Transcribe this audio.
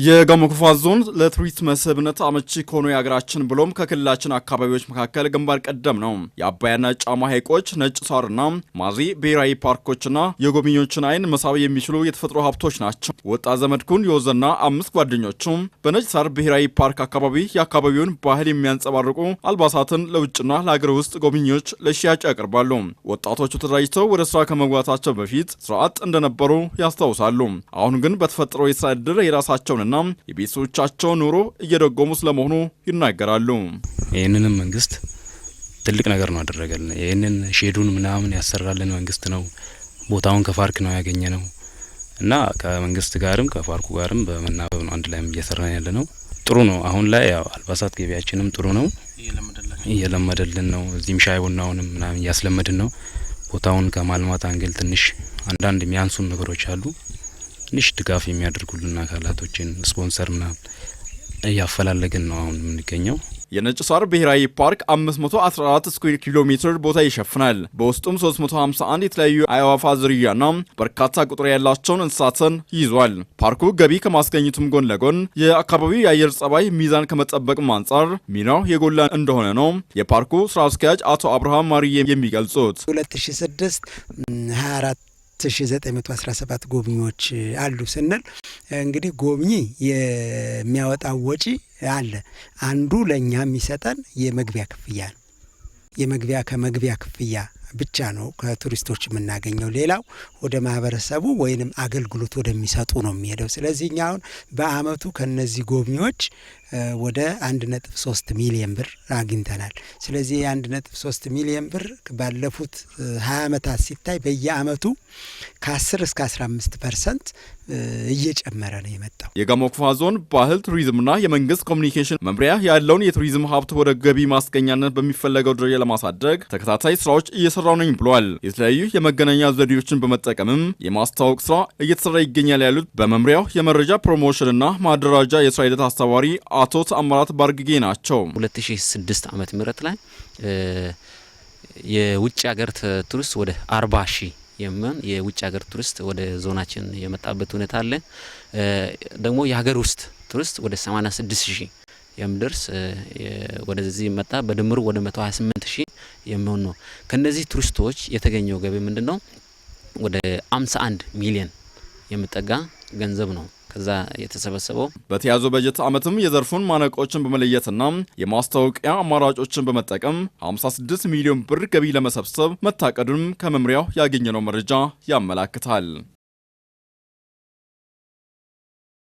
የጋሞ ጎፋ ዞን ለቱሪስት መስህብነት አመቺ ከሆኑ የሀገራችን ብሎም ከክልላችን አካባቢዎች መካከል ግንባር ቀደም ነው። የአባያና ጫማ ሐይቆች፣ ነጭ ሳርና ማዚ ብሔራዊ ፓርኮችና የጎብኚዎችን አይን መሳብ የሚችሉ የተፈጥሮ ሀብቶች ናቸው። ወጣት ዘመድኩን የወዘና 5 ጓደኞቹ በነጭ ሳር ብሔራዊ ፓርክ አካባቢ የአካባቢውን ባህል የሚያንጸባርቁ አልባሳትን ለውጭና ለሀገር ውስጥ ጎብኚዎች ለሽያጭ ያቀርባሉ። ወጣቶቹ ተደራጅተው ወደ ስራ ከመግባታቸው በፊት ስራ አጥ እንደነበሩ ያስታውሳሉ። አሁን ግን በተፈጥሮ የስራ ዕድል የራሳቸውን እና የቤተሰቦቻቸው ኑሮ እየደጎሙ ስለመሆኑ ይናገራሉ። ይህንንም መንግስት ትልቅ ነገር ነው አደረገልን። ይህንን ሼዱን ምናምን ያሰራልን መንግስት ነው። ቦታውን ከፓርክ ነው ያገኘነው እና ከመንግስት ጋርም ከፓርኩ ጋርም በመናበብ ነው አንድ ላይም እየሰራን ያለ ነው። ጥሩ ነው። አሁን ላይ ያው አልባሳት ገበያችንም ጥሩ ነው፣ እየለመደልን ነው። እዚህም ሻይ ቡናውንም ምናምን እያስለመድን ነው። ቦታውን ከማልማት አንግል ትንሽ አንዳንድ የሚያንሱን ነገሮች አሉ። ትንሽ ድጋፍ የሚያደርጉልን አካላቶችን ስፖንሰር ምናምን እያፈላለግን ነው አሁን የምንገኘው። የነጭ ሳር ብሔራዊ ፓርክ 514 ስኩዌር ኪሎ ሜትር ቦታ ይሸፍናል። በውስጡም 351 የተለያዩ አዕዋፋት ዝርያና በርካታ ቁጥር ያላቸውን እንስሳትን ይዟል። ፓርኩ ገቢ ከማስገኘቱም ጎን ለጎን የአካባቢው የአየር ጸባይ ሚዛን ከመጠበቅም አንጻር ሚናው የጎላ እንደሆነ ነው የፓርኩ ስራ አስኪያጅ አቶ አብርሃም ማርዬ የሚገልጹት። 2006 1917 ጎብኚዎች አሉ ስንል እንግዲህ ጎብኚ የሚያወጣው ወጪ አለ። አንዱ ለኛ የሚሰጠን የመግቢያ ክፍያ ነው። ከመግቢያ ክፍያ ብቻ ነው ከቱሪስቶች የምናገኘው። ሌላው ወደ ማህበረሰቡ ወይንም አገልግሎት ወደሚሰጡ ነው የሚሄደው። ስለዚህ እኛ አሁን በአመቱ ከነዚህ ጎብኚዎች ወደ 1.3 ሚሊዮን ብር አግኝተናል። ስለዚህ 1.3 ሚሊዮን ብር ባለፉት 20 ዓመታት ሲታይ በየአመቱ ከ10 እስከ 15% እየጨመረ ነው የመጣው። የጋሞ ጎፋ ዞን ባህል ቱሪዝምና የመንግስት ኮሚኒኬሽን መምሪያ ያለውን የቱሪዝም ሀብት ወደ ገቢ ማስገኛነት በሚፈለገው ደረጃ ለማሳደግ ተከታታይ ስራዎች እየሰራው ነኝ ብሏል። የተለያዩ የመገናኛ ዘዴዎችን በመጠቀምም የማስተዋወቅ ስራ እየተሰራ ይገኛል ያሉት በመምሪያው የመረጃ ፕሮሞሽንና ማደራጃ የስራ ሂደት አስተባባሪ አቶ ተአምራት ባርግጌ ናቸው። 2006 ዓመተ ምህረት ላይ የውጭ ሀገር ቱሪስት ወደ 40 ሺህ የሚሆን የውጭ ሀገር ቱሪስት ወደ ዞናችን የመጣበት ሁኔታ አለ። ደግሞ የሀገር ውስጥ ቱሪስት ወደ 86 ሺህ የሚደርስ ወደዚህ መጣ። በድምሩ ወደ 128 ሺህ የሚሆን ነው። ከነዚህ ቱሪስቶች የተገኘው ገቢ ምንድነው? ወደ 51 ሚሊዮን የሚጠጋ ገንዘብ ነው ከዛ የተሰበሰበው። በተያዘው በጀት ዓመትም የዘርፉን ማነቆችን በመለየትና የማስታወቂያ አማራጮችን በመጠቀም 56 ሚሊዮን ብር ገቢ ለመሰብሰብ መታቀዱንም ከመምሪያው ያገኘነው መረጃ ያመላክታል።